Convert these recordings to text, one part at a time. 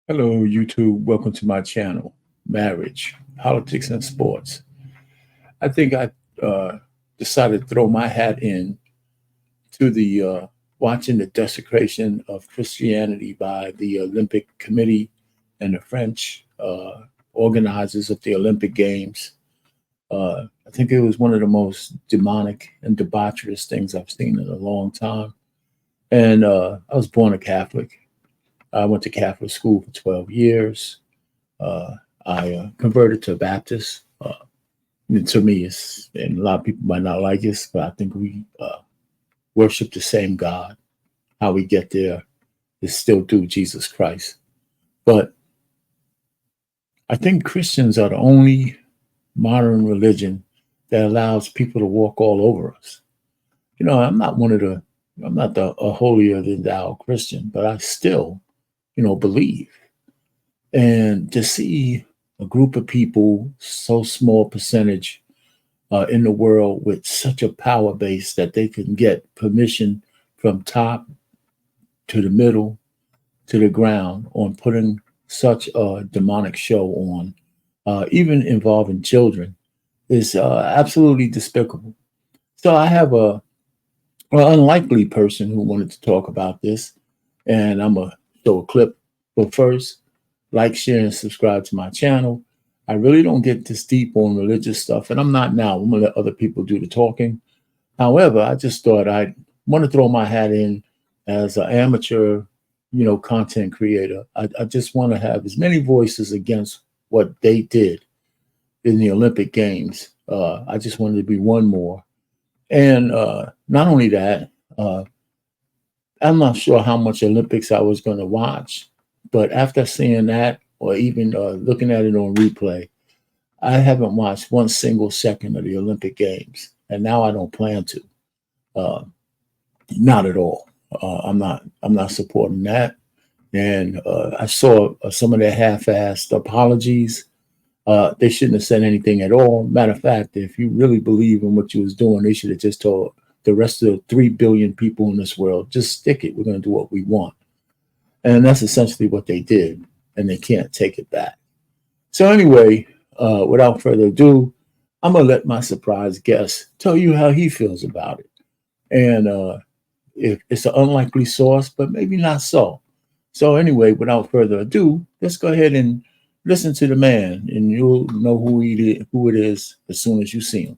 Hello, YouTube. Welcome to my channel, Marriage, Politics, and Sports. I think I decided to throw my hat in to the watching the desecration of Christianity by the Olympic Committee and the French organizers of the Olympic Games. I think it was one of the most demonic and debaucherous things I've seen in a long time. And I was born a Catholic. I went to Catholic school for 12 years. I converted to Baptist. And to me, and a lot of people might not like this, but I think we worship the same God. How we get there is still through Jesus Christ. But I think Christians are the only modern religion that allows people to walk all over us. You know, I'm not a holier than thou Christian, but I still believe. And to see a group of people, so small percentage in the world with such a power base that they can get permission from top to the middle to the ground on putting such a demonic show on, even involving children, is absolutely despicable. So I have a unlikely person who wanted to talk about this, and I'm going to show a clip. But first, like, share, and subscribe to my channel. I really don't get this deep on religious stuff, and I'm not now. I'm going to let other people do the talking. However, I just thought I'd want to throw my hat in as an amateur, content creator. I just want to have as many voices against what they did in the Olympic Games. I just wanted to be one more. And not only that, I'm not sure how much Olympics I was going to watch, but after seeing that, or even looking at it on replay, I haven't watched one single second of the Olympic Games, and now I don't plan to. Not at all. I'm not supporting that. And I saw some of their half-assed apologies. They shouldn't have said anything at all. Matter of fact, if you really believe in what you was doing, they should have just told the rest of the 3 billion people in this world, just stick it. We're going to do what we want. And that's essentially what they did, and they can't take it back. So anyway, without further ado, I'm going to let my surprise guest tell you how he feels about it. And if it's an unlikely source, but maybe not so. So anyway, without further ado, let's go ahead and listen to the man, and you'll know who it is as soon as you see him.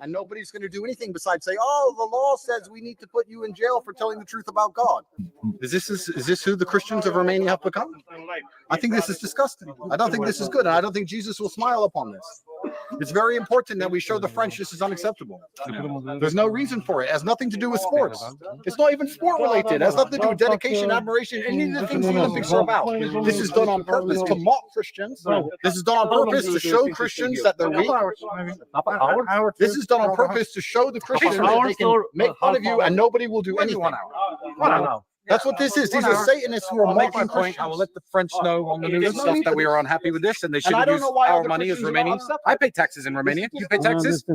And nobody's going to do anything besides say, "Oh, the law says we need to put you in jail for telling the truth about God." Is this who the Christians of Romania have become? I think this is disgusting. I don't think this is good, and I don't think Jesus will smile upon this. It's very important that we show the French this is unacceptable. There's no reason for it. It has nothing to do with sports. It's not even sport related. It has nothing to do with dedication, admiration, any of the things the Olympics are about. This is done on purpose to mock Christians. This is done on purpose to show Christians that they're weak. This is done on purpose to show the Christians that they can make fun of you and nobody will do anything. That's what this is. These are Satanists who are mocking Christians. I will let the French know on the news and stuff that we are unhappy with this, and they shouldn't use our money as Romanians. I pay taxes in Romania. You pay taxes,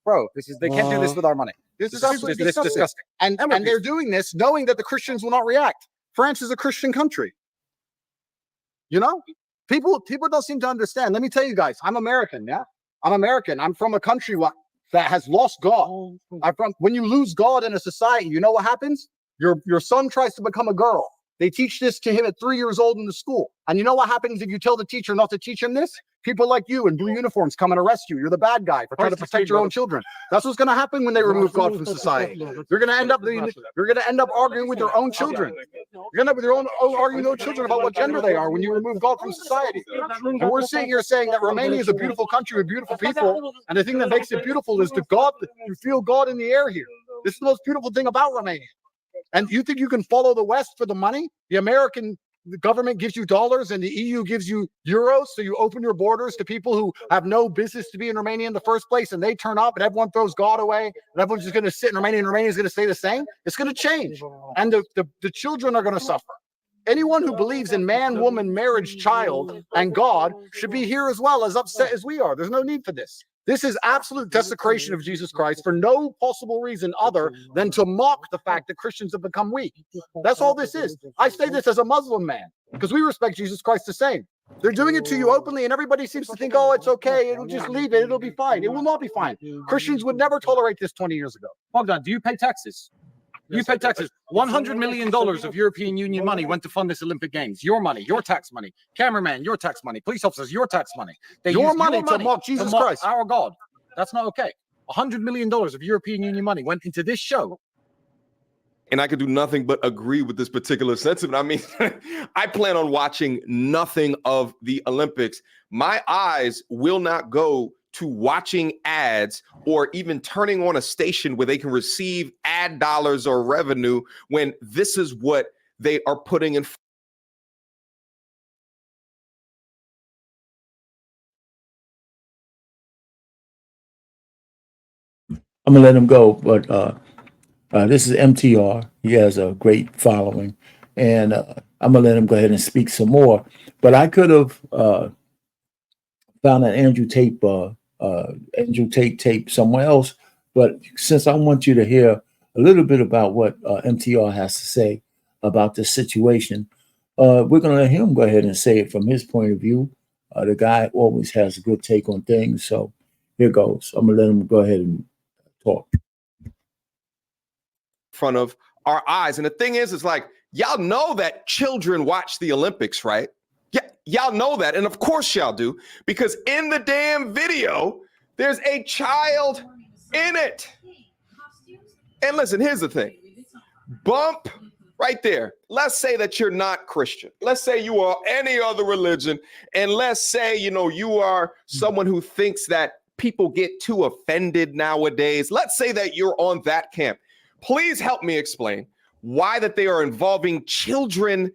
bro. They can't do this with our money. This is absolutely disgusting. And they're doing this knowing that the Christians will not react. France is a Christian country. People don't seem to understand. Let me tell you guys, I'm American. Yeah, I'm American. I'm from a country that has lost God. When you lose God in a society, you know what happens? Your son tries to become a girl. They teach this to him at 3 years old in the school. And you know what happens if you tell the teacher not to teach him this? People like you in blue uniforms come and arrest you. You're the bad guy for trying to protect your own children. That's what's going to happen when they remove God from society. You're going to end up arguing with your own children. You're going to end up arguing with your own children about what gender they are when you remove God from society. And we're sitting here saying that Romania is a beautiful country with beautiful people. And the thing that makes it beautiful is you feel God in the air here. This is the most beautiful thing about Romania. And you think you can follow the West for the money? The American government gives you dollars and the EU gives you euros. So you open your borders to people who have no business to be in Romania in the first place. And they turn up and everyone throws God away. And everyone's just going to sit in Romania and Romania is going to stay the same. It's going to change. And the children are going to suffer. Anyone who believes in man, woman, marriage, child, and God should be here as well, as upset as we are. There's no need for this. This is absolute desecration of Jesus Christ for no possible reason other than to mock the fact that Christians have become weak. That's all this is. I say this as a Muslim man because we respect Jesus Christ the same. They're doing it to you openly, and everybody seems to think, oh, it's okay. It'll just leave it. It'll be fine. It will not be fine. Christians would never tolerate this 20 years ago. Bogdan, do you pay taxes? You pay taxes. $100 million of European Union money went to fund this Olympic Games. Your money, your tax money. Cameraman, your tax money. Police officers, your tax money. They Your use money to mock Jesus Christ. Our God. That's not okay. $100 million of European Union money went into this show. And I could do nothing but agree with this particular sentiment. I mean, I plan on watching nothing of the Olympics. My eyes will not go to watching ads or even turning on a station where they can receive ad dollars or revenue when this is what they are putting in. I'm gonna let him go, but this is MTR. He has a great following, and I'm gonna let him go ahead and speak some more. But I could have found an Andrew Tate tape somewhere else. But since I want you to hear a little bit about what MTR has to say about this situation, we're gonna let him go ahead and say it from his point of view. The guy always has a good take on things. So here goes. I'm gonna let him go ahead and talk. Front of our eyes. And the thing is like, y'all know that children watch the Olympics, right? Yeah, y'all know that. And of course y'all do, because in the damn video, there's a child in it. And listen, here's the thing. Bump right there. Let's say that you're not Christian. Let's say you are any other religion. And let's say, you are someone who thinks that people get too offended nowadays. Let's say that you're on that camp. Please help me explain why that they are involving children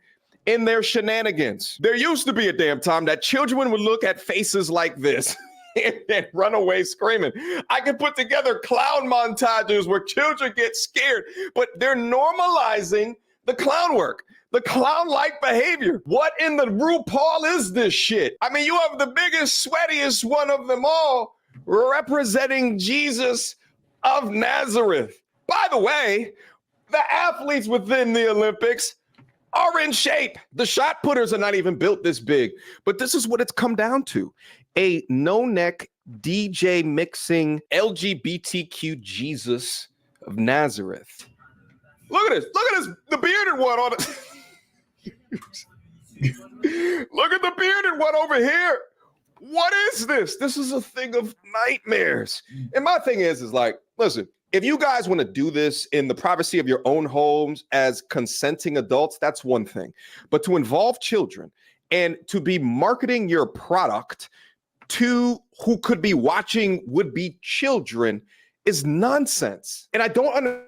in their shenanigans. There used to be a damn time that children would look at faces like this and run away screaming. I can put together clown montages where children get scared, but they're normalizing the clown work, the clown-like behavior. What in the RuPaul is this shit? I mean, you have the biggest, sweatiest one of them all representing Jesus of Nazareth. By the way, the athletes within the Olympics are in shape. The shot putters are not even built this big, but this is what it's come down to. A no-neck DJ mixing LGBTQ Jesus of Nazareth. Look at this. Look at this. The bearded one on it. Look at the bearded one over here. What is this? This is a thing of nightmares. And my thing is like, listen, if you guys want to do this in the privacy of your own homes as consenting adults, that's one thing. But to involve children and to be marketing your product to who could be watching would-be children is nonsense. And I don't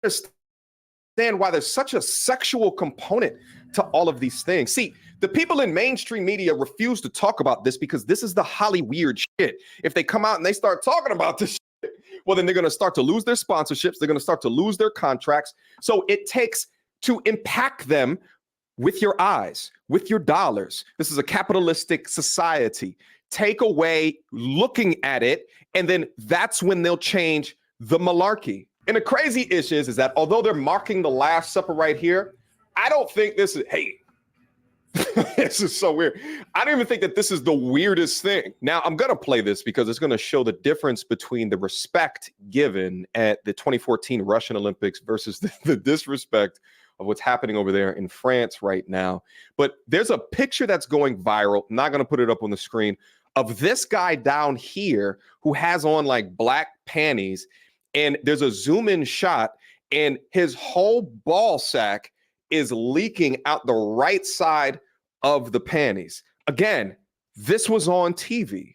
understand why there's such a sexual component to all of these things. See, the people in mainstream media refuse to talk about this because this is the Holly weird shit. If they come out and they start talking about this shit, well, then they're going to start to lose their sponsorships. They're going to start to lose their contracts. So it takes to impact them with your eyes, with your dollars. This is a capitalistic society. Take away looking at it, and then that's when they'll change the malarkey. And the crazy issue is that although they're marking the Last Supper right here, I don't think this is, hey, this is so weird. I don't even think that this is the weirdest thing. Now, I'm going to play this because it's going to show the difference between the respect given at the 2014 Russian Olympics versus the disrespect of what's happening over there in France right now. But there's a picture that's going viral. I'm not going to put it up on the screen, of this guy down here who has on like black panties. And there's a zoom in shot and his whole ball sack is leaking out the right side of the panties. Again, this was on TV.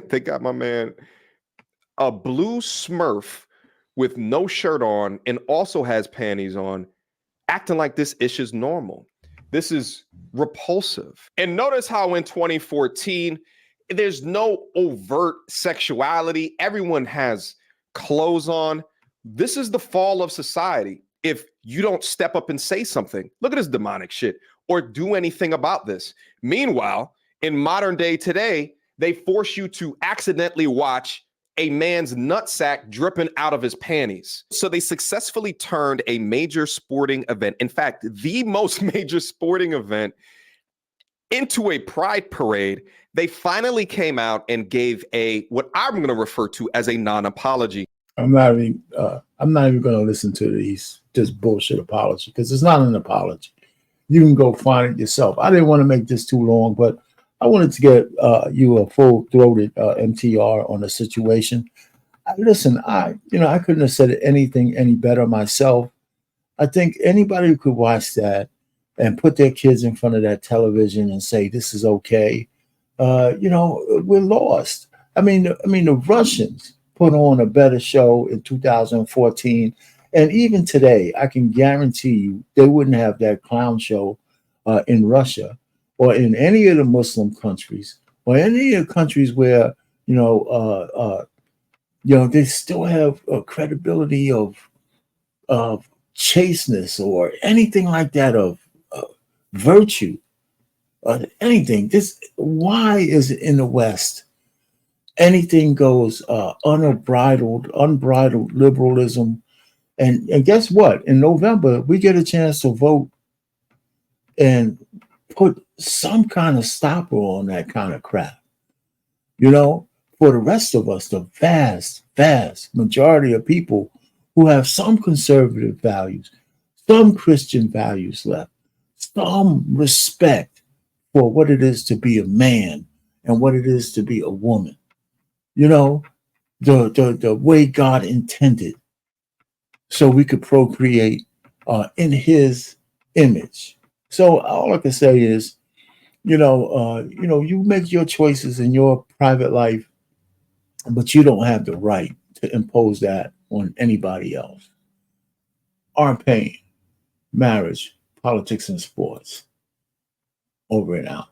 They got my man a blue Smurf with no shirt on and also has panties on, acting like this ish is normal. This is repulsive. And notice how in 2014, there's no overt sexuality. Everyone has clothes on. This is the fall of society. If you don't step up and say something. Look at this demonic shit, or do anything about this. Meanwhile, in modern day today, they force you to accidentally watch a man's nutsack dripping out of his panties. So they successfully turned a major sporting event, in fact, the most major sporting event, into a pride parade. They finally came out and gave a, what I'm going to refer to as a non-apology. I'm not even going to listen to these just bullshit apology, because it's not an apology. You can go find it yourself. I didn't want to make this too long, but I wanted to get you a full-throated MTR on the situation. Listen, I couldn't have said anything any better myself. I think anybody who could watch that and put their kids in front of that television and say this is okay, we're lost. I mean, the Russians put on a better show in 2014, and even today, I can guarantee you they wouldn't have that clown show in Russia or in any of the Muslim countries or any of the countries where they still have a credibility of chasteness or anything like that, of virtue, anything. Why is it in the West anything goes, unbridled liberalism? And guess what? In November, we get a chance to vote and put some kind of stopper on that kind of crap. For the rest of us, the vast, vast majority of people who have some conservative values, some Christian values left, some respect for what it is to be a man and what it is to be a woman, the way God intended, so we could procreate in his image. So all I can say is, you make your choices in your private life, but you don't have the right to impose that on anybody else. R. Payne, Marriage, Politics, and Sports. Over and out.